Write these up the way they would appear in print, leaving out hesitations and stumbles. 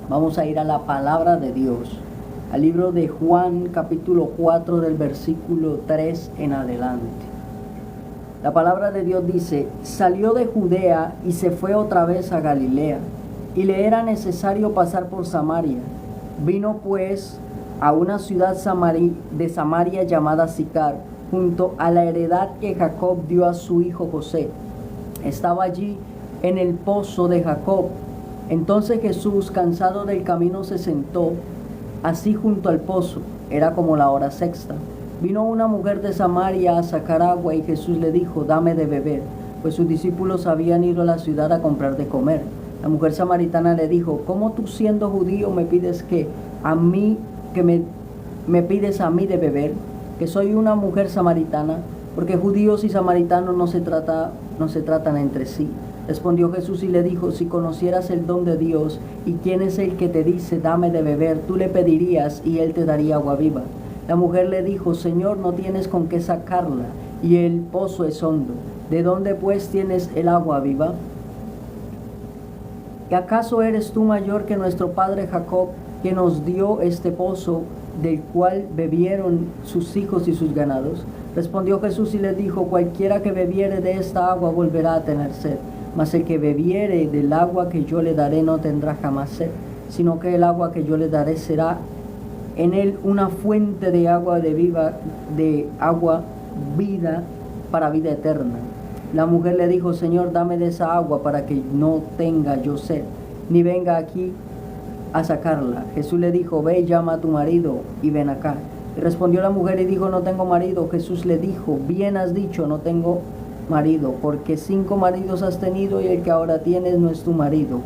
Vamos a ir a la palabra de Dios, al libro de Juan capítulo 4 del versículo 3 en adelante. La palabra de Dios dice: salió de Judea y se fue otra vez a Galilea, y le era necesario pasar por Samaria. Vino pues a una ciudad de Samaria llamada Sicar, junto a la heredad que Jacob dio a su hijo José. Estaba allí en el pozo de Jacob. Entonces Jesús, cansado del camino, se sentó así junto al pozo. Era como la hora sexta. Vino una mujer de Samaria a sacar agua, y Jesús le dijo: dame de beber, pues sus discípulos habían ido a la ciudad a comprar de comer. La mujer samaritana le dijo: ¿cómo tú, siendo judío, me pides me pides a mí de beber, que soy una mujer samaritana? Porque judíos y samaritanos no se tratan entre sí. Respondió Jesús y le dijo: si conocieras el don de Dios y quién es el que te dice dame de beber, tú le pedirías y él te daría agua viva. La mujer le dijo: Señor, no tienes con qué sacarla, y el pozo es hondo. ¿De dónde pues tienes el agua viva? ¿Y acaso eres tú mayor que nuestro padre Jacob, que nos dio este pozo, del cual bebieron sus hijos y sus ganados? Respondió Jesús y le dijo: cualquiera que bebiere de esta agua volverá a tener sed, mas el que bebiere del agua que yo le daré no tendrá jamás sed, sino que el agua que yo le daré será en él una fuente de agua vida para vida eterna. La mujer le dijo: Señor, dame de esa agua para que no tenga yo sed, ni venga aquí a sacarla. Jesús le dijo: ve y llama a tu marido y ven acá. Y respondió la mujer y dijo: no tengo marido. Jesús le dijo: bien has dicho, no tengo marido, porque 5 maridos has tenido, y el que ahora tienes no es tu marido.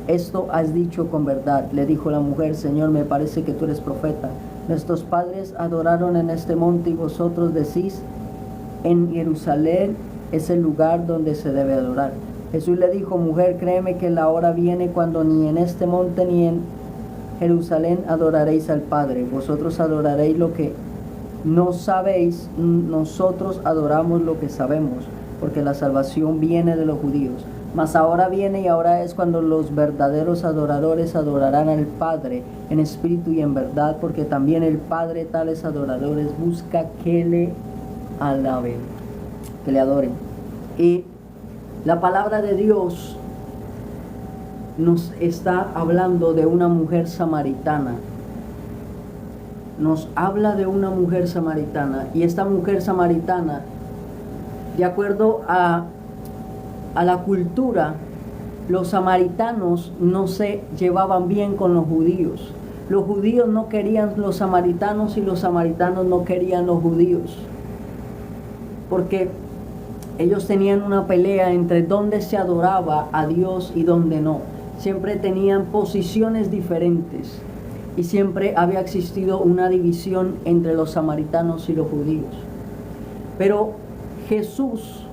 Esto has dicho con verdad. Le dijo la mujer: Señor, me parece que tú eres profeta. Nuestros padres adoraron en este monte, y vosotros decís: en Jerusalén es el lugar donde se debe adorar. Jesús le dijo: mujer, créeme que la hora viene cuando ni en este monte ni en Jerusalén adoraréis al Padre. Vosotros adoraréis lo que no sabéis, nosotros adoramos lo que sabemos, porque la salvación viene de los judíos. Mas ahora viene, y ahora es, cuando los verdaderos adoradores adorarán al Padre en espíritu y en verdad, porque también el Padre tales adoradores busca que le alaben, que le adoren. Y la palabra de Dios nos está hablando de una mujer samaritana. Nos habla de una mujer samaritana, y esta mujer samaritana, de acuerdo a la cultura, los samaritanos no se llevaban bien con los judíos. Los judíos no querían los samaritanos, y los samaritanos no querían los judíos, porque ellos tenían una pelea entre dónde se adoraba a Dios y dónde no. Siempre tenían posiciones diferentes, y siempre había existido una división entre los samaritanos y los judíos. Pero Jesús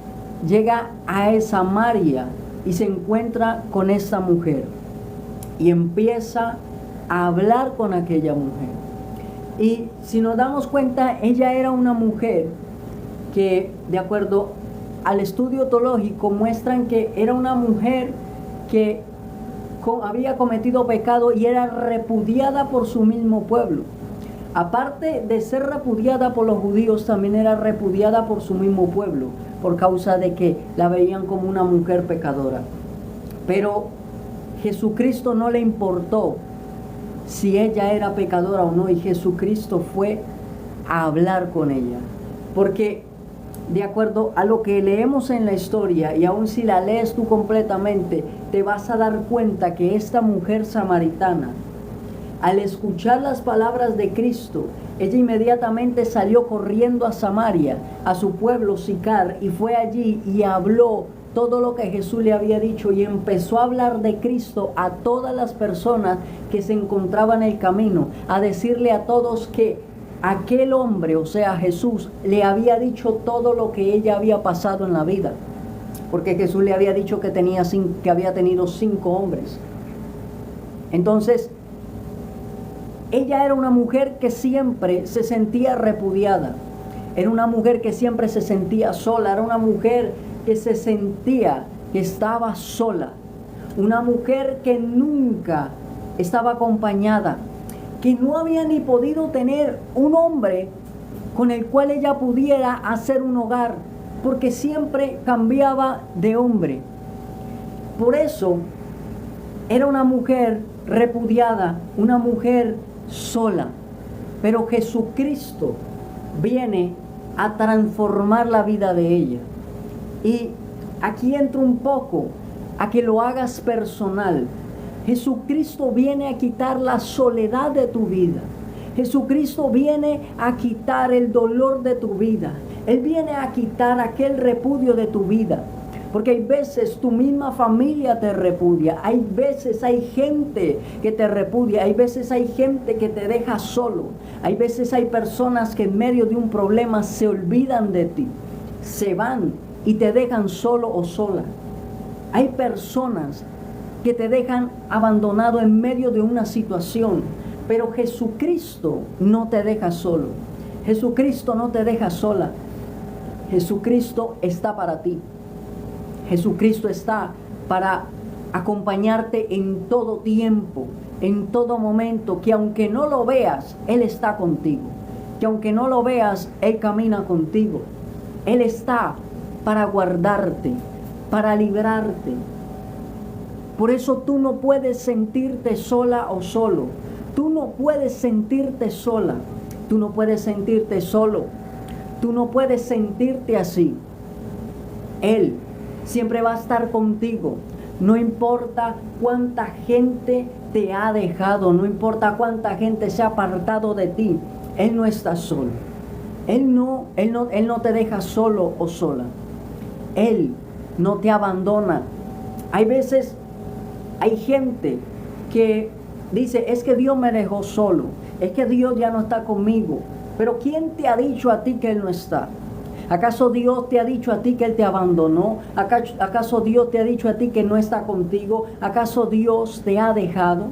llega a Samaria y se encuentra con esa mujer, y empieza a hablar con aquella mujer. Y si nos damos cuenta, ella era una mujer que, de acuerdo al estudio teológico, muestran que era una mujer que había cometido pecado y era repudiada por su mismo pueblo. Aparte de ser repudiada por los judíos, también era repudiada por su mismo pueblo, por causa de que la veían como una mujer pecadora. Pero Jesucristo no le importó si ella era pecadora o no, y Jesucristo fue a hablar con ella, porque de acuerdo a lo que leemos en la historia, y aun si la lees tú completamente, te vas a dar cuenta que esta mujer samaritana, al escuchar las palabras de Cristo, ella inmediatamente salió corriendo a Samaria, a su pueblo Sicar, y fue allí y habló todo lo que Jesús le había dicho, y empezó a hablar de Cristo a todas las personas que se encontraban en el camino, a decirle a todos que aquel hombre, o sea Jesús, le había dicho todo lo que ella había pasado en la vida, porque Jesús le había dicho que había tenido 5 hombres. Entonces, ella era una mujer que siempre se sentía repudiada, era una mujer que siempre se sentía sola, era una mujer que se sentía que estaba sola, una mujer que nunca estaba acompañada, que no había ni podido tener un hombre con el cual ella pudiera hacer un hogar, porque siempre cambiaba de hombre. Por eso era una mujer repudiada, una mujer sola. Pero Jesucristo viene a transformar la vida de ella. Y aquí entro un poco a que lo hagas personal. Jesucristo viene a quitar la soledad de tu vida. Jesucristo viene a quitar el dolor de tu vida. Él viene a quitar aquel repudio de tu vida. Porque hay veces tu misma familia te repudia. Hay veces hay gente que te repudia. Hay veces hay gente que te deja solo. Hay veces hay personas que en medio de un problema se olvidan de ti. Se van y te dejan solo o sola. Hay personas que te dejan abandonado en medio de una situación. Pero Jesucristo no te deja solo. Jesucristo no te deja sola. Jesucristo está para ti. Jesucristo está para acompañarte en todo tiempo, en todo momento, que aunque no lo veas, Él está contigo. Que aunque no lo veas, Él camina contigo. Él está para guardarte, para librarte. Por eso tú no puedes sentirte sola o solo. Tú no puedes sentirte sola. Tú no puedes sentirte solo. Tú no puedes sentirte así. Él siempre va a estar contigo. No importa cuánta gente te ha dejado, no importa cuánta gente se ha apartado de ti, Él no está solo. Él no te deja solo o sola. Él no te abandona. Hay veces, hay gente que dice, es que Dios me dejó solo, es que Dios ya no está conmigo. Pero ¿quién te ha dicho a ti que Él no está? ¿Acaso Dios te ha dicho a ti que Él te abandonó? ¿Acaso Dios te ha dicho a ti que no está contigo? ¿Acaso Dios te ha dejado?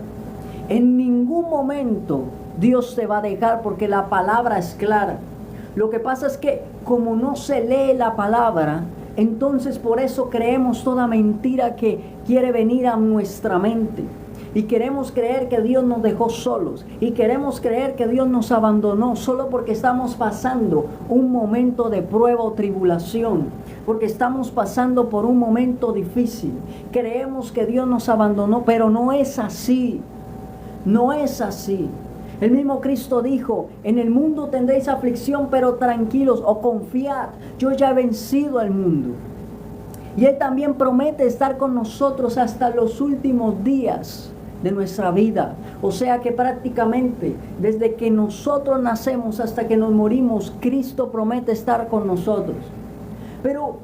En ningún momento Dios te va a dejar, porque la palabra es clara. Lo que pasa es que como no se lee la palabra, entonces por eso creemos toda mentira que quiere venir a nuestra mente. Y queremos creer que Dios nos dejó solos. Y queremos creer que Dios nos abandonó solo porque estamos pasando un momento de prueba o tribulación. Porque estamos pasando por un momento difícil. Creemos que Dios nos abandonó, pero no es así. No es así. El mismo Cristo dijo, en el mundo tendréis aflicción, pero tranquilos o confiad. Yo ya he vencido al mundo. Y Él también promete estar con nosotros hasta los últimos días de nuestra vida. O sea que prácticamente desde que nosotros nacemos hasta que nos morimos, Cristo promete estar con nosotros. Pero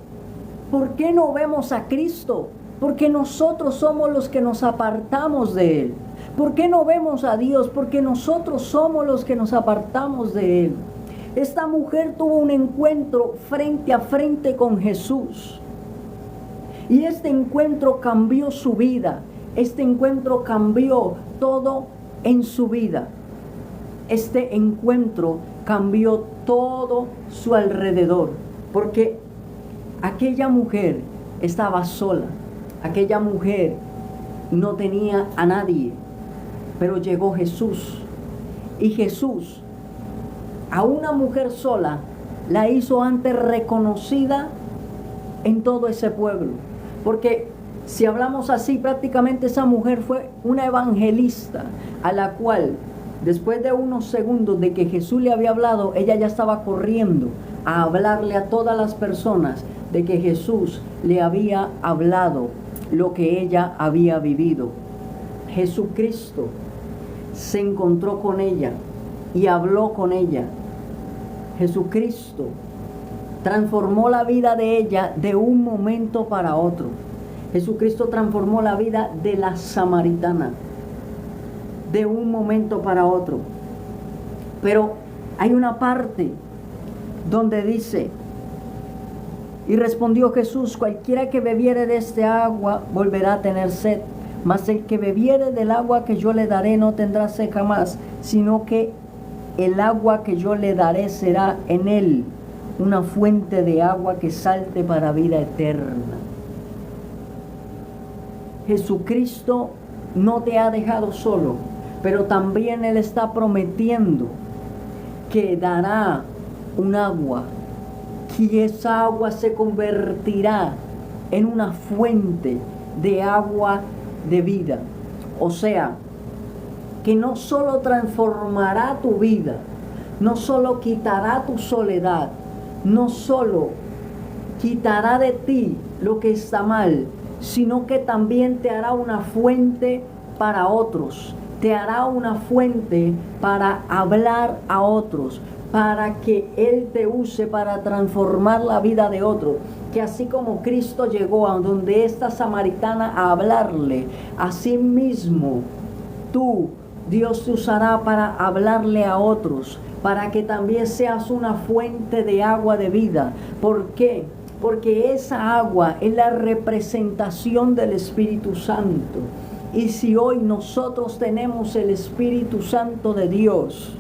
¿por qué no vemos a Cristo? Porque nosotros somos los que nos apartamos de Él. ¿Por qué no vemos a Dios? Porque nosotros somos los que nos apartamos de Él. Esta mujer tuvo un encuentro frente a frente con Jesús. Y este encuentro cambió su vida. Este encuentro cambió todo en su vida. Este encuentro cambió todo su alrededor. Porque aquella mujer estaba sola. Aquella mujer no tenía a nadie. Pero llegó Jesús. Y Jesús, a una mujer sola, la hizo antes reconocida en todo ese pueblo. Porque si hablamos así, prácticamente esa mujer fue una evangelista, a la cual después de unos segundos de que Jesús le había hablado, ella ya estaba corriendo a hablarle a todas las personas de que Jesús le había hablado lo que ella había vivido. Jesucristo se encontró con ella y habló con ella. Jesucristo transformó la vida de ella de un momento para otro. Jesucristo transformó la vida de la samaritana de un momento para otro. Pero hay una parte donde dice, y respondió Jesús, cualquiera que bebiere de este agua volverá a tener sed, mas el que bebiere del agua que yo le daré no tendrá sed jamás, sino que el agua que yo le daré será en él una fuente de agua que salte para vida eterna. Jesucristo no te ha dejado solo, pero también Él está prometiendo que dará un agua, y esa agua se convertirá en una fuente de agua de vida. O sea, que no solo transformará tu vida, no solo quitará tu soledad, no solo quitará de ti lo que está mal, sino que también te hará una fuente para otros, te hará una fuente para hablar a otros, para que Él te use para transformar la vida de otros. Que así como Cristo llegó a donde esta samaritana a hablarle, así mismo tú, Dios te usará para hablarle a otros, para que también seas una fuente de agua de vida. ¿Por qué? Porque esa agua es la representación del Espíritu Santo. Y si hoy nosotros tenemos el Espíritu Santo de Dios,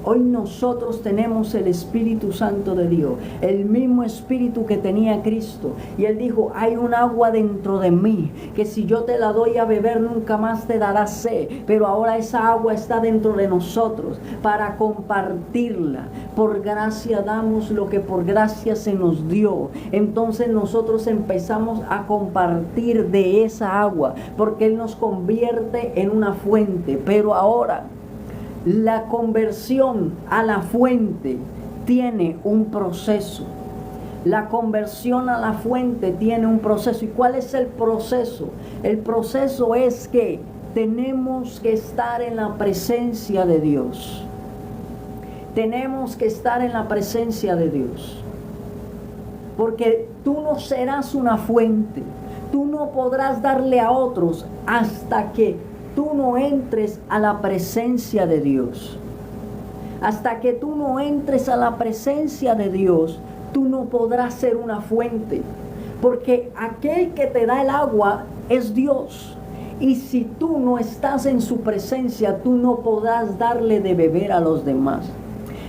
hoy nosotros tenemos el Espíritu Santo de Dios, el mismo Espíritu que tenía Cristo. Y Él dijo, hay un agua dentro de mí, que si yo te la doy a beber nunca más te dará sed. Pero ahora esa agua está dentro de nosotros para compartirla. Por gracia damos lo que por gracia se nos dio. Entonces nosotros empezamos a compartir de esa agua, porque Él nos convierte en una fuente. Pero ahora, la conversión a la fuente tiene un proceso. La conversión a la fuente tiene un proceso. ¿Y cuál es el proceso? El proceso es que tenemos que estar en la presencia de Dios. Tenemos que estar en la presencia de Dios. Porque tú no serás una fuente. Tú no podrás darle a otros hasta que tú no entres a la presencia de Dios. Hasta que tú no entres a la presencia de Dios, tú no podrás ser una fuente. Porque aquel que te da el agua es Dios. Y si tú no estás en su presencia, tú no podrás darle de beber a los demás.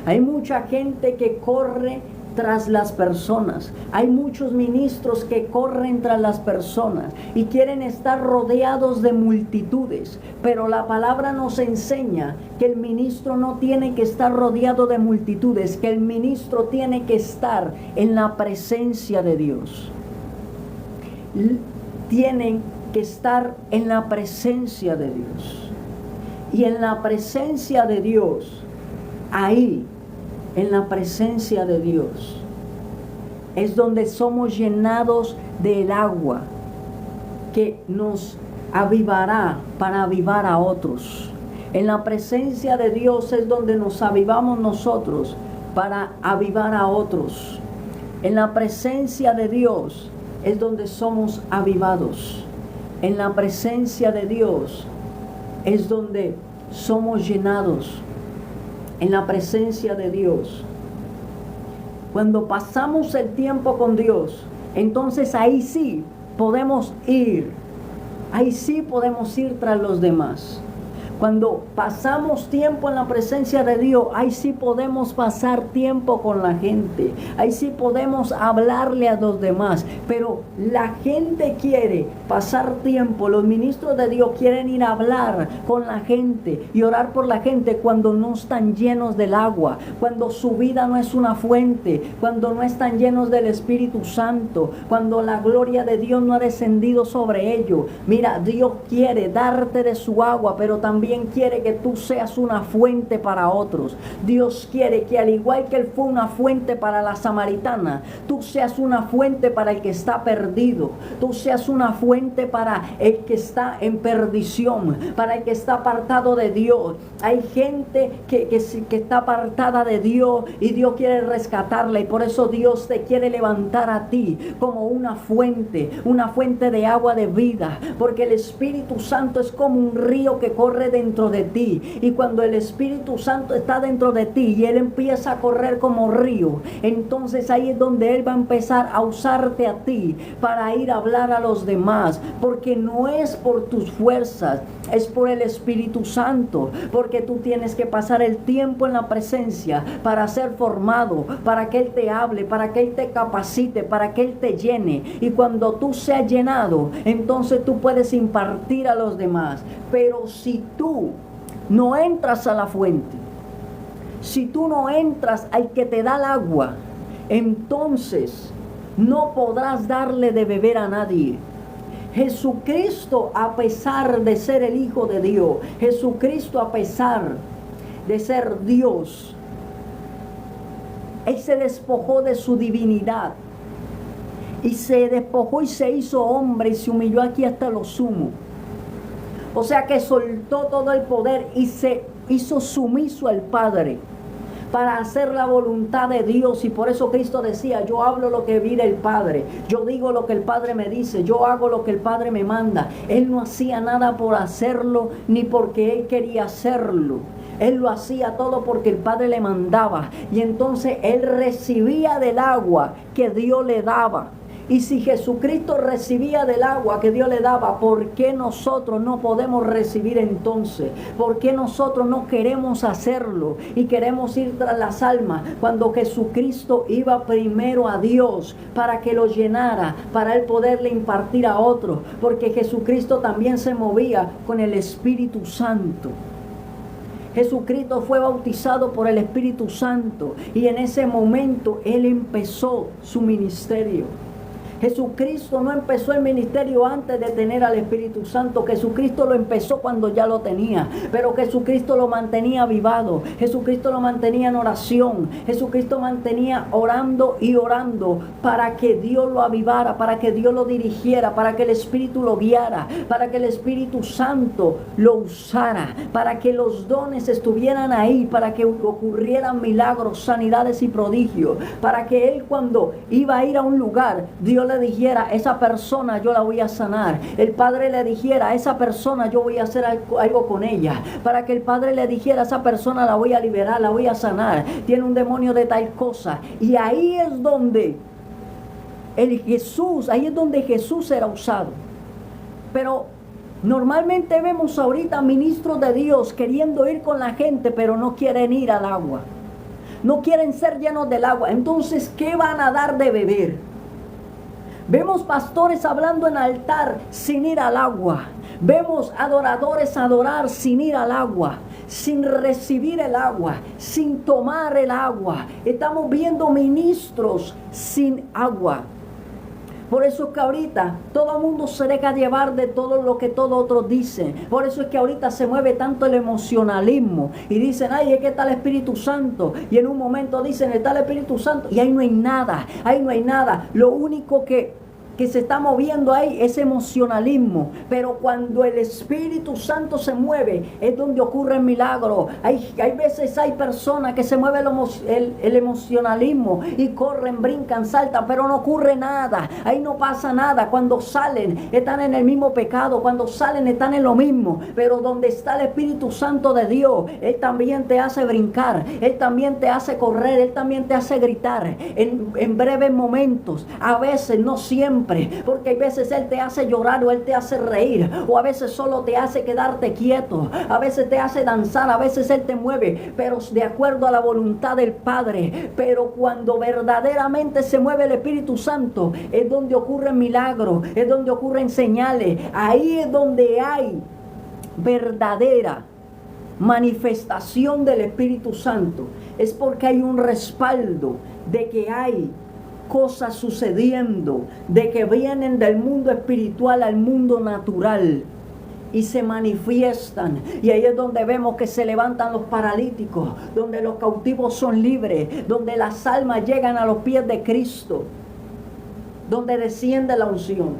Hay mucha gente que corre tras las personas. Hay muchos ministros que corren tras las personas y quieren estar rodeados de multitudes, pero la palabra nos enseña que el ministro no tiene que estar rodeado de multitudes, que el ministro tiene que estar en la presencia de Dios. Tienen que estar en la presencia de Dios. Y en la presencia de Dios, ahí, en la presencia de Dios, es donde somos llenados del agua que nos avivará para avivar a otros. En la presencia de Dios es donde nos avivamos nosotros para avivar a otros. En la presencia de Dios es donde somos avivados. En la presencia de Dios es donde somos llenados. En la presencia de Dios. Cuando pasamos el tiempo con Dios, entonces ahí sí podemos ir. Ahí sí podemos ir tras los demás. Cuando pasamos tiempo en la presencia de Dios, ahí sí podemos pasar tiempo con la gente. Ahí sí podemos hablarle a los demás. Pero la gente quiere pasar tiempo. Los ministros de Dios quieren ir a hablar con la gente y orar por la gente cuando no están llenos del agua. Cuando su vida no es una fuente. Cuando no están llenos del Espíritu Santo. Cuando la gloria de Dios no ha descendido sobre ellos. Mira, Dios quiere darte de su agua, pero también quiere que tú seas una fuente para otros. Dios quiere que al igual que Él fue una fuente para la samaritana, tú seas una fuente para el que está perdido. Tú seas una fuente para el que está en perdición, para el que está apartado de Dios. Hay gente que está apartada de Dios y Dios quiere rescatarla, y por eso Dios te quiere levantar a ti como una fuente de agua de vida, porque el Espíritu Santo es como un río que corre dentro dentro de ti. Y cuando el Espíritu Santo está dentro de ti y Él empieza a correr como río, entonces ahí es donde Él va a empezar a usarte a ti para ir a hablar a los demás. Porque no es por tus fuerzas, es por el Espíritu Santo. Porque tú tienes que pasar el tiempo en la presencia para ser formado, para que Él te hable, para que Él te capacite, para que Él te llene. Y cuando tú seas llenado, entonces tú puedes impartir a los demás. Pero si tú no entras a la fuente, si tú no entras al que te da el agua, entonces no podrás darle de beber a nadie. Jesucristo, a pesar de ser el Hijo de Dios, Jesucristo, a pesar de ser Dios, Él se despojó de su divinidad y se despojó y se hizo hombre y se humilló aquí hasta lo sumo. O sea que soltó todo el poder y se hizo sumiso al Padre para hacer la voluntad de Dios. Y por eso Cristo decía: yo hablo lo que vi del Padre, yo digo lo que el Padre me dice, yo hago lo que el Padre me manda. Él no hacía nada por hacerlo ni porque Él quería hacerlo. Él lo hacía todo porque el Padre le mandaba. Y entonces Él recibía del agua que Dios le daba. Y si Jesucristo recibía del agua que Dios le daba, ¿por qué nosotros no podemos recibir entonces? ¿Por qué nosotros no queremos hacerlo y queremos ir tras las almas cuando Jesucristo iba primero a Dios para que lo llenara, para Él poderle impartir a otros? Porque Jesucristo también se movía con el Espíritu Santo. Jesucristo fue bautizado por el Espíritu Santo y en ese momento Él empezó su ministerio. Jesucristo no empezó el ministerio antes de tener al Espíritu Santo. Jesucristo lo empezó cuando ya lo tenía. Pero Jesucristo lo mantenía avivado. Jesucristo lo mantenía en oración. Jesucristo mantenía orando y orando para que Dios lo avivara, para que Dios lo dirigiera, para que el Espíritu lo guiara, para que el Espíritu Santo lo usara, para que los dones estuvieran ahí, para que ocurrieran milagros, sanidades y prodigios, para que Él, cuando iba a ir a un lugar, Dios le dijera: esa persona yo la voy a sanar. El Padre le dijera: a esa persona yo voy a hacer algo con ella. Para que el Padre le dijera: a esa persona la voy a liberar, la voy a sanar. Tiene un demonio de tal cosa. Y ahí es donde ahí es donde Jesús era usado. Pero normalmente vemos ahorita ministros de Dios queriendo ir con la gente, pero no quieren ir al agua. No quieren ser llenos del agua. Entonces, ¿qué van a dar de beber? Vemos pastores hablando en altar sin ir al agua. Vemos adoradores adorar sin ir al agua, sin recibir el agua, sin tomar el agua. Estamos viendo ministros sin agua. Por eso es que ahorita todo el mundo se deja llevar de todo lo que todos otros dicen. Por eso es que ahorita se mueve tanto el emocionalismo. Y dicen: ay, es que está el Espíritu Santo. Y en un momento dicen: está el Espíritu Santo. Y ahí no hay nada. Ahí no hay nada. Lo único que se está moviendo ahí es emocionalismo. Pero cuando el Espíritu Santo se mueve, es donde ocurre el milagro. Hay veces hay personas que se mueve el emocionalismo y corren, brincan, saltan, pero no ocurre nada. Ahí no pasa nada. Cuando salen, están en el mismo pecado. Cuando salen, están en lo mismo. Pero donde está el Espíritu Santo de Dios, Él también te hace brincar, Él también te hace correr, Él también te hace gritar en breves momentos. A veces, no siempre, porque a veces Él te hace llorar o Él te hace reír, o a veces solo te hace quedarte quieto, a veces te hace danzar, a veces Él te mueve, pero de acuerdo a la voluntad del Padre. Pero cuando verdaderamente se mueve el Espíritu Santo, es donde ocurren milagros, es donde ocurren señales. Ahí es donde hay verdadera manifestación del Espíritu Santo. Es porque hay un respaldo de que hay cosas sucediendo, de que vienen del mundo espiritual al mundo natural y se manifiestan. Y ahí es donde vemos que se levantan los paralíticos, donde los cautivos son libres, donde las almas llegan a los pies de Cristo, donde desciende la unción.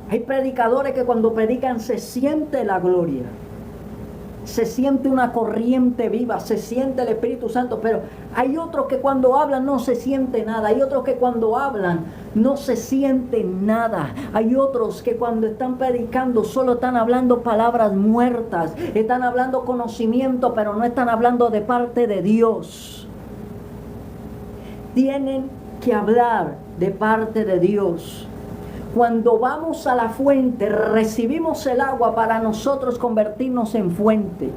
Hay predicadores que cuando predican se siente la gloria, se siente una corriente viva, se siente el Espíritu Santo, pero hay otros que cuando hablan no se siente nada, hay otros que cuando hablan no se siente nada, hay otros que cuando están predicando solo están hablando palabras muertas, están hablando conocimiento, pero no están hablando de parte de Dios. Tienen que hablar de parte de Dios. Cuando vamos a la fuente, recibimos el agua para nosotros convertirnos en fuente,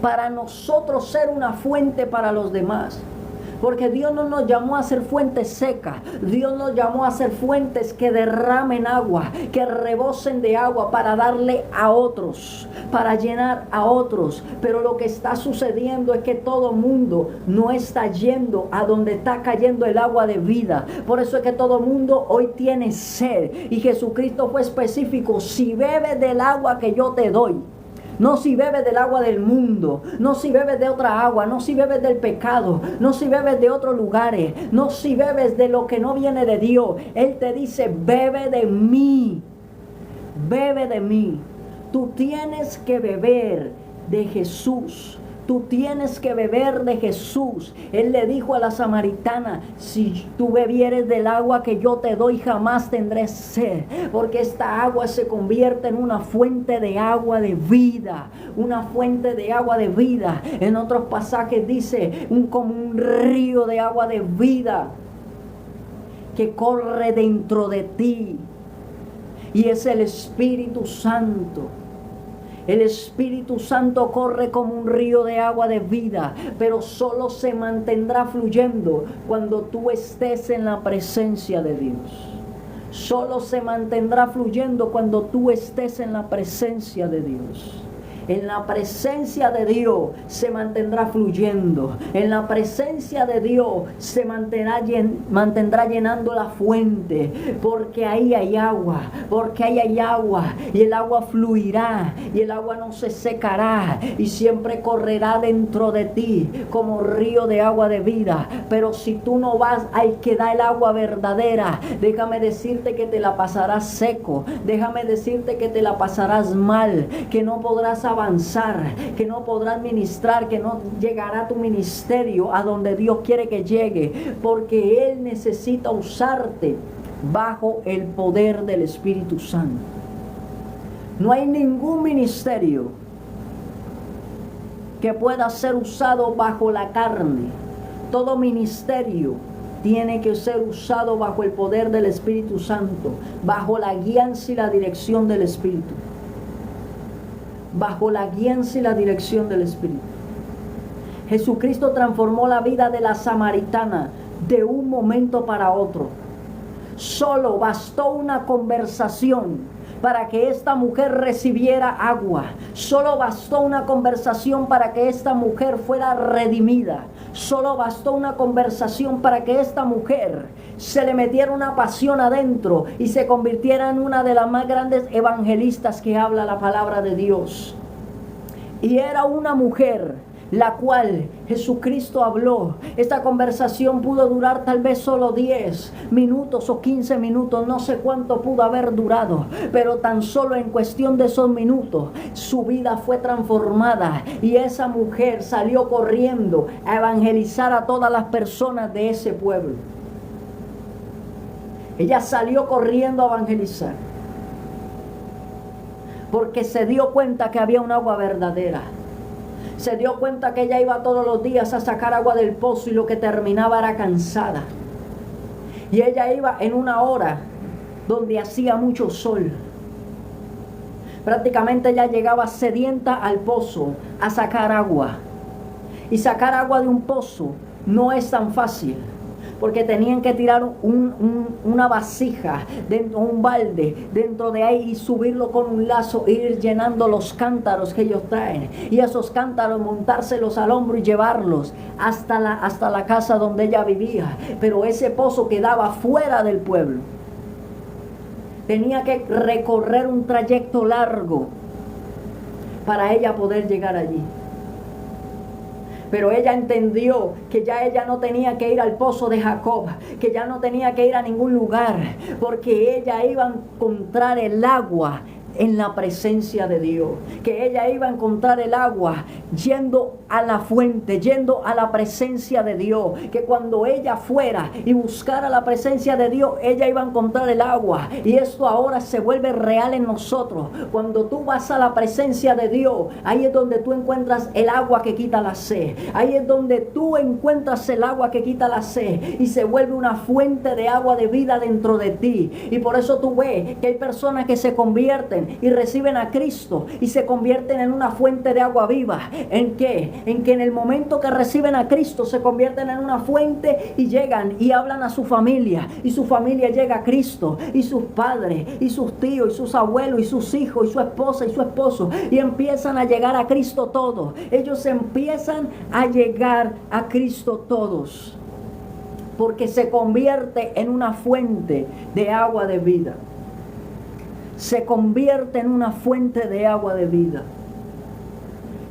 para nosotros ser una fuente para los demás. Porque Dios no nos llamó a ser fuentes secas, Dios nos llamó a ser fuentes que derramen agua, que rebosen de agua para darle a otros, para llenar a otros. Pero lo que está sucediendo es que todo mundo no está yendo a donde está cayendo el agua de vida. Por eso es que todo mundo hoy tiene sed. Y Jesucristo fue específico: si bebes del agua que yo te doy, no si bebes del agua del mundo, no si bebes de otra agua, no si bebes del pecado, no si bebes de otros lugares, no si bebes de lo que no viene de Dios. Él te dice: bebe de mí, bebe de mí. Tú tienes que beber de Jesús. Tú tienes que beber de Jesús. Él le dijo a la samaritana: si tú bebieres del agua que yo te doy, jamás tendrás sed. Porque esta agua se convierte en una fuente de agua de vida. Una fuente de agua de vida. En otros pasajes dice como un río de agua de vida que corre dentro de ti. Y es el Espíritu Santo. El Espíritu Santo corre como un río de agua de vida, pero solo se mantendrá fluyendo cuando tú estés en la presencia de Dios. Solo se mantendrá fluyendo cuando tú estés en la presencia de Dios. En la presencia de Dios se mantendrá fluyendo. En la presencia de Dios se mantendrá llenando la fuente. Porque ahí hay agua. Porque ahí hay agua. Y el agua fluirá. Y el agua no se secará. Y siempre correrá dentro de ti como río de agua de vida. Pero si tú no vas al que da el agua verdadera, déjame decirte que te la pasarás seco. Déjame decirte que te la pasarás mal. Que no podrás avanzar, que no podrás ministrar, que no llegará tu ministerio a donde Dios quiere que llegue, porque Él necesita usarte bajo el poder del Espíritu Santo. No hay ningún ministerio que pueda ser usado bajo la carne. Todo ministerio tiene que ser usado bajo el poder del Espíritu Santo, bajo la guianza y la dirección del Espíritu. Bajo la guianza y la dirección del Espíritu. Jesucristo transformó la vida de la samaritana de un momento para otro. Solo bastó una conversación para que esta mujer recibiera agua. Solo bastó una conversación para que esta mujer fuera redimida. Solo bastó una conversación para que esta mujer se le metiera una pasión adentro y se convirtiera en una de las más grandes evangelistas que habla la palabra de Dios. Y era una mujer la cual Jesucristo habló. Esta conversación pudo durar tal vez solo 10 minutos o 15 minutos, no sé cuánto pudo haber durado, pero tan solo en cuestión de esos minutos su vida fue transformada y esa mujer salió corriendo a evangelizar a todas las personas de ese pueblo. Ella salió corriendo a evangelizar porque se dio cuenta que había un agua verdadera. Se dio cuenta que ella iba todos los días a sacar agua del pozo y lo que terminaba era cansada. Y ella iba en una hora donde hacía mucho sol. Prácticamente ella llegaba sedienta al pozo a sacar agua. Y sacar agua de un pozo no es tan fácil, porque tenían que tirar una vasija, un balde dentro de ahí y subirlo con un lazo e ir llenando los cántaros que ellos traen. Y esos cántaros montárselos al hombro y llevarlos hasta la casa donde ella vivía. Pero ese pozo quedaba fuera del pueblo. Tenía que recorrer un trayecto largo para ella poder llegar allí. Pero ella entendió que ya ella no tenía que ir al pozo de Jacob, que ya no tenía que ir a ningún lugar, porque ella iba a encontrar el agua en la presencia de Dios, que ella iba a encontrar el agua yendo a la fuente, yendo a la presencia de Dios, que cuando ella fuera y buscara la presencia de Dios, ella iba a encontrar el agua. Y esto ahora se vuelve real en nosotros. Cuando tú vas a la presencia de Dios, ahí es donde tú encuentras el agua que quita la sed. Ahí es donde tú encuentras el agua que quita la sed y se vuelve una fuente de agua de vida dentro de ti. Y por eso tú ves que hay personas que se convierten y reciben a Cristo y se convierten en una fuente de agua viva. ¿En qué? En que en el momento que reciben a Cristo se convierten en una fuente y llegan y hablan a su familia, y su familia llega a Cristo, y sus padres y sus tíos y sus abuelos y sus hijos y su esposa y su esposo, y empiezan a llegar a Cristo todos. Ellos empiezan a llegar a Cristo todos, porque se convierte en una fuente de agua de vida. Se convierte en una fuente de agua de vida.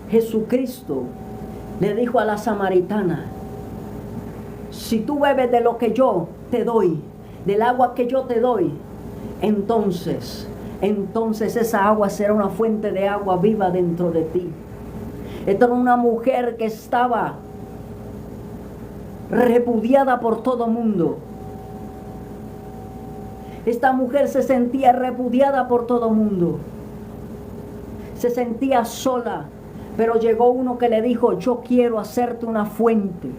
Jesucristo le dijo a la samaritana: si tú bebes de lo que yo te doy, del agua que yo te doy, entonces esa agua será una fuente de agua viva dentro de ti. Esta era una mujer que estaba repudiada por todo mundo. Esta mujer se sentía repudiada por todo mundo. Se sentía sola, pero llegó uno que le dijo: yo quiero hacerte una fuente.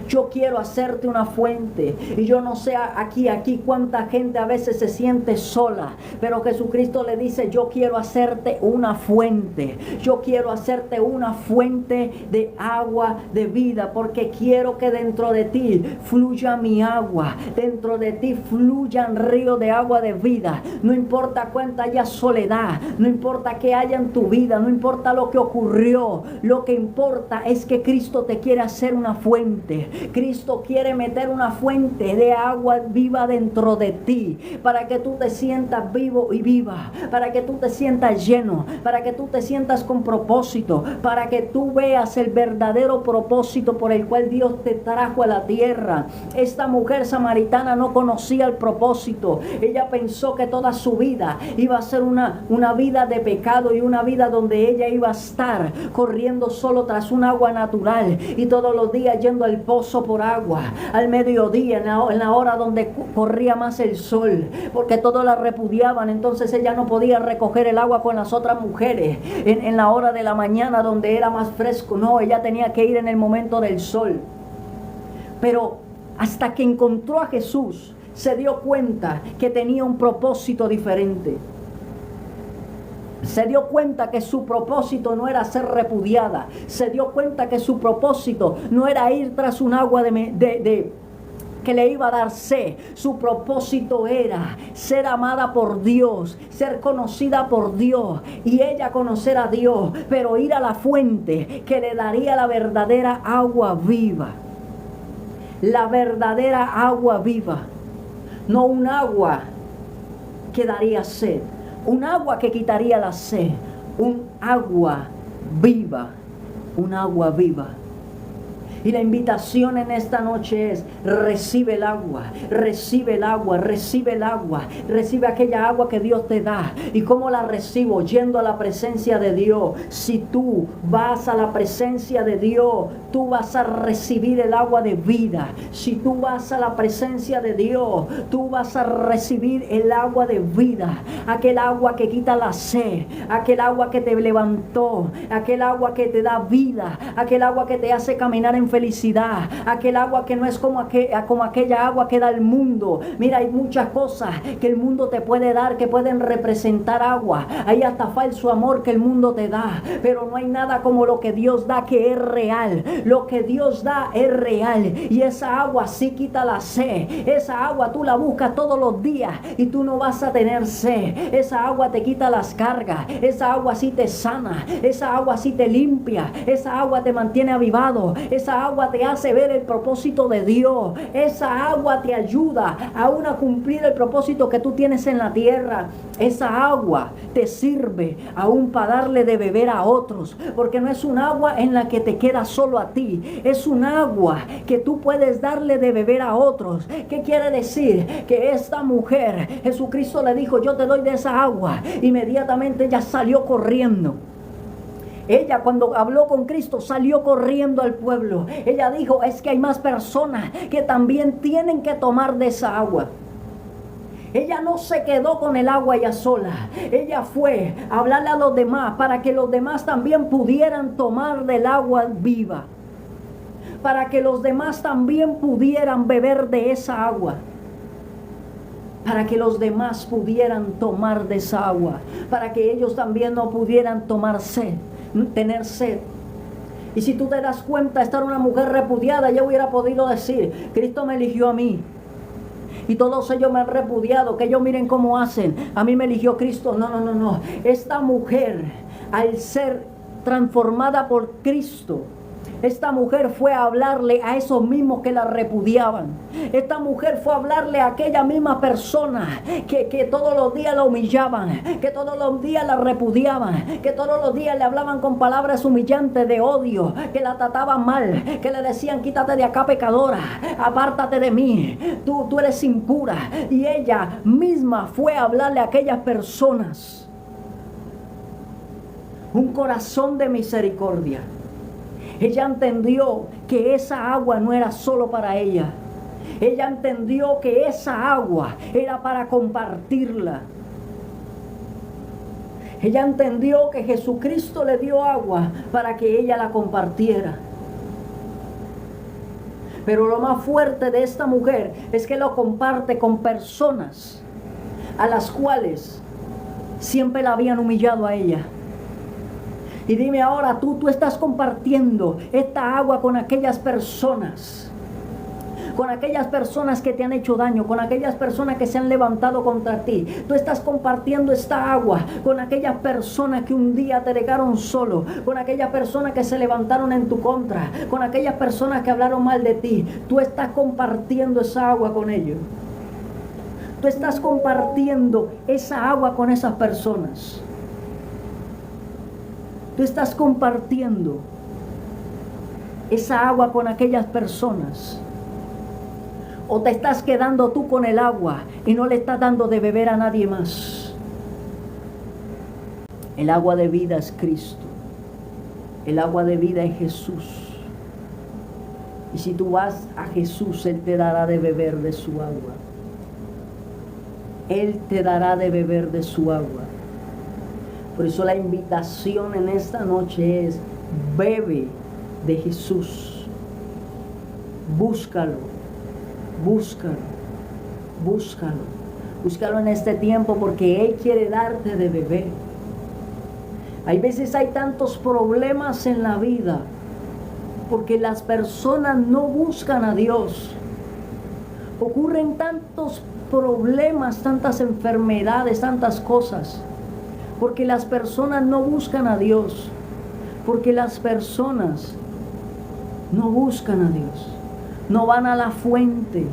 Yo quiero hacerte una fuente. Y yo no sé aquí cuánta gente a veces se siente sola, pero Jesucristo le dice: yo quiero hacerte una fuente. Yo quiero hacerte una fuente de agua de vida, porque quiero que dentro de ti fluya mi agua. Dentro de ti fluyan ríos de agua de vida. No importa cuánta haya soledad, no importa qué haya en tu vida, no importa lo que ocurrió. Lo que importa es que Cristo te quiere hacer una fuente. Cristo quiere meter una fuente de agua viva dentro de ti, para que tú te sientas vivo y viva, para que tú te sientas lleno, para que tú te sientas con propósito, para que tú veas el verdadero propósito por el cual Dios te trajo a la tierra. Esta mujer samaritana no conocía el propósito. Ella pensó que toda su vida iba a ser una vida de pecado y una vida donde ella iba a estar corriendo solo tras un agua natural y todos los días yendo al pozo por agua, al mediodía, en la hora donde corría más el sol, porque todos la repudiaban. Entonces ella no podía recoger el agua con las otras mujeres en la hora de la mañana donde era más fresco. No, ella tenía que ir en el momento del sol. Pero hasta que encontró a Jesús, se dio cuenta que tenía un propósito diferente. Se dio cuenta que su propósito no era ser repudiada. Se dio cuenta que su propósito no era ir tras un agua que le iba a dar sed. Su propósito era ser amada por Dios, ser conocida por Dios, y ella conocer a Dios, pero ir a la fuente que le daría la verdadera agua viva. La verdadera agua viva. No un agua que daría sed, un agua que quitaría la sed, un agua viva, un agua viva. Y la invitación en esta noche es: recibe el agua, recibe el agua, recibe el agua, recibe aquella agua que Dios te da. ¿Y cómo la recibo? Yendo a la presencia de Dios. Si tú vas a la presencia de Dios, tú vas a recibir el agua de vida. Si tú vas a la presencia de Dios, tú vas a recibir el agua de vida. Aquel agua que quita la sed, aquel agua que te levantó, aquel agua que te da vida, aquel agua que te hace caminar en felicidad, aquel agua que no es como aquella agua que da el mundo. Mira, hay muchas cosas que el mundo te puede dar que pueden representar agua. Hay hasta falso amor que el mundo te da, pero no hay nada como lo que Dios da, que es real. Lo que Dios da es real, y esa agua sí quita la sed. Esa agua tú la buscas todos los días y tú no vas a tener sed. Esa agua te quita las cargas, esa agua sí te sana, esa agua sí te limpia, esa agua te mantiene avivado, esa Esa agua te hace ver el propósito de Dios. Esa agua te ayuda aún a cumplir el propósito que tú tienes en la tierra. Esa agua te sirve aún para darle de beber a otros, porque no es un agua en la que te queda solo a ti, es un agua que tú puedes darle de beber a otros. ¿Qué quiere decir? Que esta mujer, Jesucristo le dijo: yo te doy de esa agua. Inmediatamente ella salió corriendo. Ella, cuando habló con Cristo, salió corriendo al pueblo. Ella dijo: es que hay más personas que también tienen que tomar de esa agua. Ella no se quedó con el agua ella sola. Ella fue a hablarle a los demás para que los demás también pudieran tomar del agua viva. Para que los demás también pudieran beber de esa agua. Para que los demás pudieran tomar de esa agua. Para que ellos también no pudieran tener sed. Y si tú te das cuenta, estar una mujer repudiada, ella hubiera podido decir: Cristo me eligió a mí. Y todos ellos me han repudiado, que ellos miren cómo hacen. A mí me eligió Cristo. No. Esta mujer, al ser transformada por Cristo, esta mujer fue a hablarle a esos mismos que la repudiaban. Esta mujer fue a hablarle a aquella misma persona que todos los días la humillaban, que todos los días la repudiaban, que todos los días le hablaban con palabras humillantes de odio, que la trataban mal, que le decían: quítate de acá, pecadora, apártate de mí, tú eres impura. Y ella misma fue a hablarle a aquellas personas. Un corazón de misericordia. Ella entendió que esa agua no era solo para ella. Ella entendió que esa agua era para compartirla. Ella entendió que Jesucristo le dio agua para que ella la compartiera. Pero lo más fuerte de esta mujer es que lo comparte con personas a las cuales siempre la habían humillado a ella. Y dime ahora, tú estás compartiendo esta agua con aquellas personas. Con aquellas personas que te han hecho daño, con aquellas personas que se han levantado contra ti. Tú estás compartiendo esta agua con aquellas personas que un día te dejaron solo, con aquellas personas que se levantaron en tu contra, con aquellas personas que hablaron mal de ti. Tú estás compartiendo esa agua con ellos. Tú estás compartiendo esa agua con esas personas. Tú estás compartiendo esa agua con aquellas personas. O te estás quedando tú con el agua y no le estás dando de beber a nadie más. El agua de vida es Cristo. El agua de vida es Jesús. Y si tú vas a Jesús, Él te dará de beber de su agua. Él te dará de beber de su agua. Por eso la invitación en esta noche es: bebe de Jesús. Búscalo, búscalo, búscalo. Búscalo en este tiempo, porque Él quiere darte de beber. Hay veces hay tantos problemas en la vida porque las personas no buscan a Dios. Ocurren tantos problemas, tantas enfermedades, tantas cosas, porque las personas no buscan a Dios, porque las personas no buscan a Dios, no van a la fuente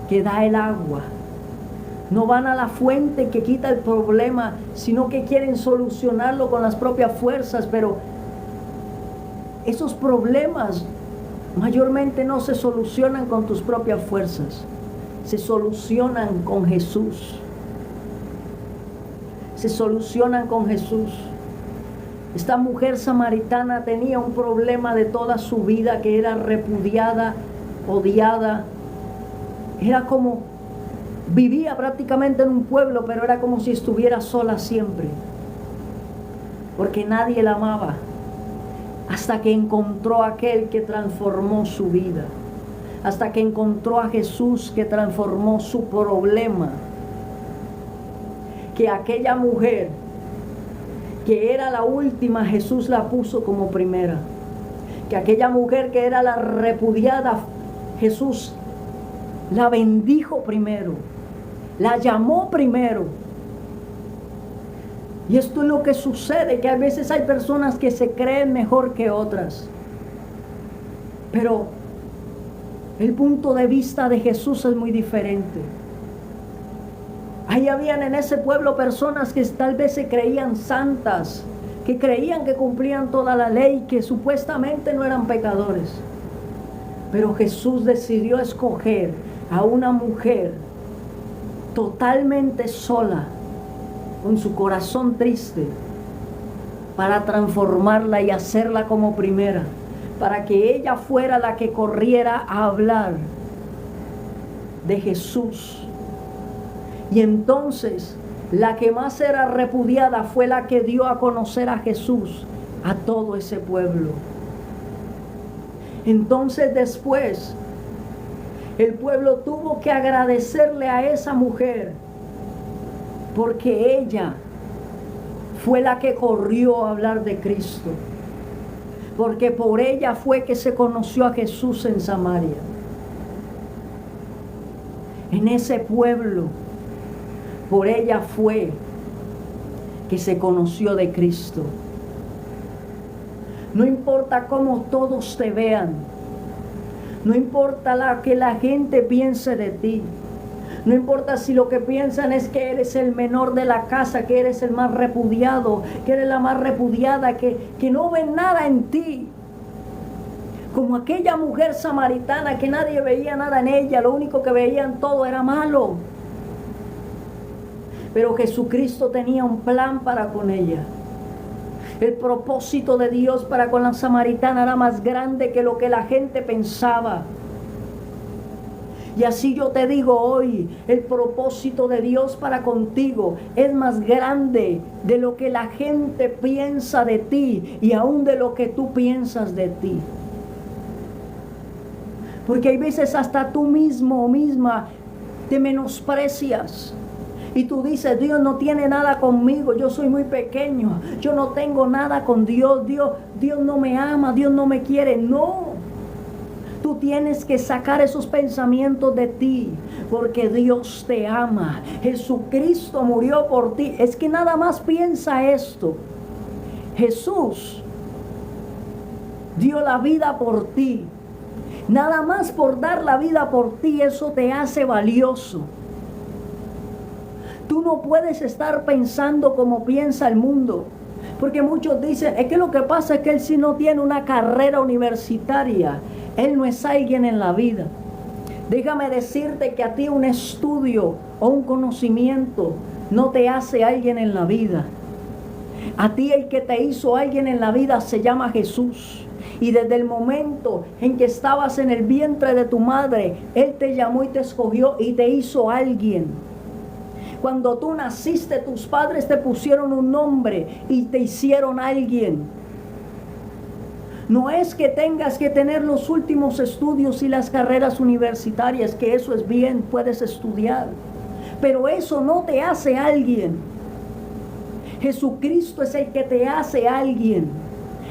que da el agua, no van a la fuente que quita el problema, sino que quieren solucionarlo con las propias fuerzas. Pero esos problemas mayormente no se solucionan con tus propias fuerzas, se solucionan con Jesús. Se solucionan con Jesús. Esta mujer samaritana tenía un problema de toda su vida, que era repudiada, odiada. Era como, vivía prácticamente en un pueblo, pero era como si estuviera sola siempre, porque nadie la amaba, hasta que encontró a aquel que transformó su vida, hasta que encontró a Jesús que transformó su problema. Que aquella mujer que era la última, Jesús la puso como primera. Que aquella mujer que era la repudiada, Jesús la bendijo primero, la llamó primero. Y esto es lo que sucede, que a veces hay personas que se creen mejor que otras. Pero el punto de vista de Jesús es muy diferente. Ahí habían en ese pueblo personas que tal vez se creían santas, que creían que cumplían toda la ley, que supuestamente no eran pecadores. Pero Jesús decidió escoger a una mujer totalmente sola, con su corazón triste, para transformarla y hacerla como primera, para que ella fuera la que corriera a hablar de Jesús. Y entonces la que más era repudiada fue la que dio a conocer a Jesús a todo ese pueblo. Entonces después el pueblo tuvo que agradecerle a esa mujer, porque ella fue la que corrió a hablar de Cristo, porque por ella fue que se conoció a Jesús en Samaria. En ese pueblo, por ella fue que se conoció de Cristo. No importa cómo todos te vean, no importa que la gente piense de ti, no importa si lo que piensan es que eres el menor de la casa, que eres el más repudiado, que eres la más repudiada, que no ven nada en ti. Como aquella mujer samaritana que nadie veía nada en ella, lo único que veían todo era malo. Pero Jesucristo tenía un plan para con ella. El propósito de Dios para con la samaritana era más grande que lo que la gente pensaba. Y así yo te digo hoy, el propósito de Dios para contigo es más grande de lo que la gente piensa de ti y aún de lo que tú piensas de ti. Porque hay veces hasta tú mismo o misma te menosprecias. Y tú dices, Dios no tiene nada conmigo, yo soy muy pequeño, yo no tengo nada con Dios, Dios no me ama, Dios no me quiere. No, tú tienes que sacar esos pensamientos de ti, porque Dios te ama, Jesucristo murió por ti. Es que nada más piensa esto, Jesús dio la vida por ti, nada más por dar la vida por ti, eso te hace valioso. Tú no puedes estar pensando como piensa el mundo, porque muchos dicen, es que lo que pasa es que él si no tiene una carrera universitaria, él no es alguien en la vida. Déjame decirte que a ti un estudio o un conocimiento no te hace alguien en la vida. A ti el que te hizo alguien en la vida se llama Jesús. Y desde el momento en que estabas en el vientre de tu madre, Él te llamó y te escogió y te hizo alguien. Cuando tú naciste, tus padres te pusieron un nombre y te hicieron alguien. No es que tengas que tener los últimos estudios y las carreras universitarias, que eso es bien, puedes estudiar. Pero eso no te hace alguien. Jesucristo es el que te hace alguien.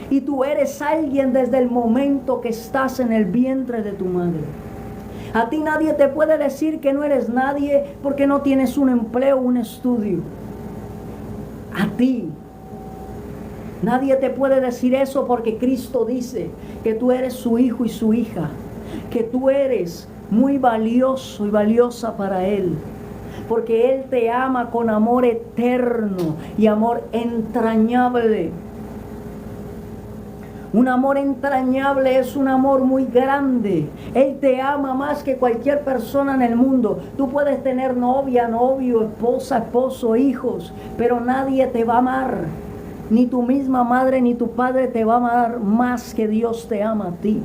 Y tú eres alguien desde el momento que estás en el vientre de tu madre. A ti nadie te puede decir que no eres nadie porque no tienes un empleo o un estudio. A ti nadie te puede decir eso porque Cristo dice que tú eres su hijo y su hija, que tú eres muy valioso y valiosa para Él, porque Él te ama con amor eterno y amor entrañable. Un amor entrañable es un amor muy grande. Él te ama más que cualquier persona en el mundo. Tú puedes tener novia, novio, esposa, esposo, hijos, pero nadie te va a amar. Ni tu misma madre ni tu padre te va a amar más que Dios te ama a ti.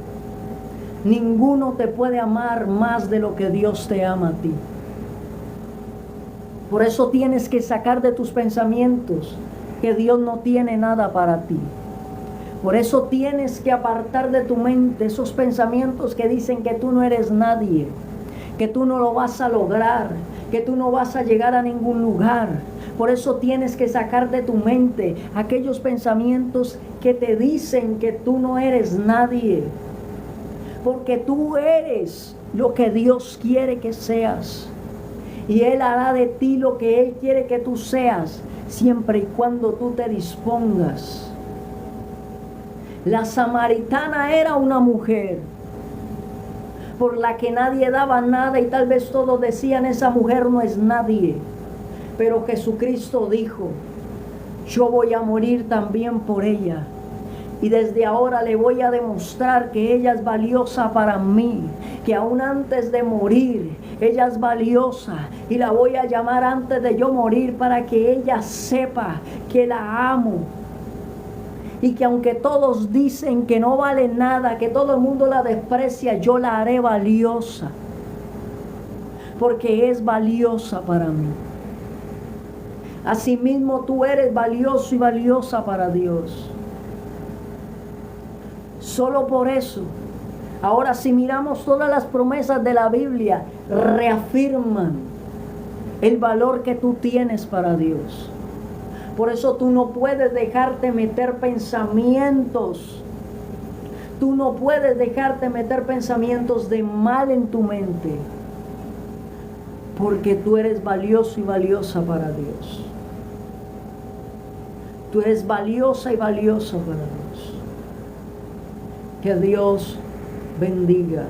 Ninguno te puede amar más de lo que Dios te ama a ti. Por eso tienes que sacar de tus pensamientos que Dios no tiene nada para ti. Por eso tienes que apartar de tu mente esos pensamientos que dicen que tú no eres nadie, que tú no lo vas a lograr, que tú no vas a llegar a ningún lugar. Por eso tienes que sacar de tu mente aquellos pensamientos que te dicen que tú no eres nadie. Porque tú eres lo que Dios quiere que seas. Y Él hará de ti lo que Él quiere que tú seas, siempre y cuando tú te dispongas. La samaritana era una mujer por la que nadie daba nada y tal vez todos decían, esa mujer no es nadie. Pero Jesucristo dijo, yo voy a morir también por ella. Y desde ahora le voy a demostrar que ella es valiosa para mí, que aún antes de morir, ella es valiosa. Y la voy a llamar antes de yo morir para que ella sepa que la amo. Y que aunque todos dicen que no vale nada, que todo el mundo la desprecia, yo la haré valiosa. Porque es valiosa para mí. Asimismo tú eres valioso y valiosa para Dios. Solo por eso. Ahora si miramos todas las promesas de la Biblia, reafirman el valor que tú tienes para Dios. Por eso tú no puedes dejarte meter pensamientos. Tú no puedes dejarte meter pensamientos de mal en tu mente. Porque tú eres valioso y valiosa para Dios. Tú eres valiosa y valioso para Dios. Que Dios bendiga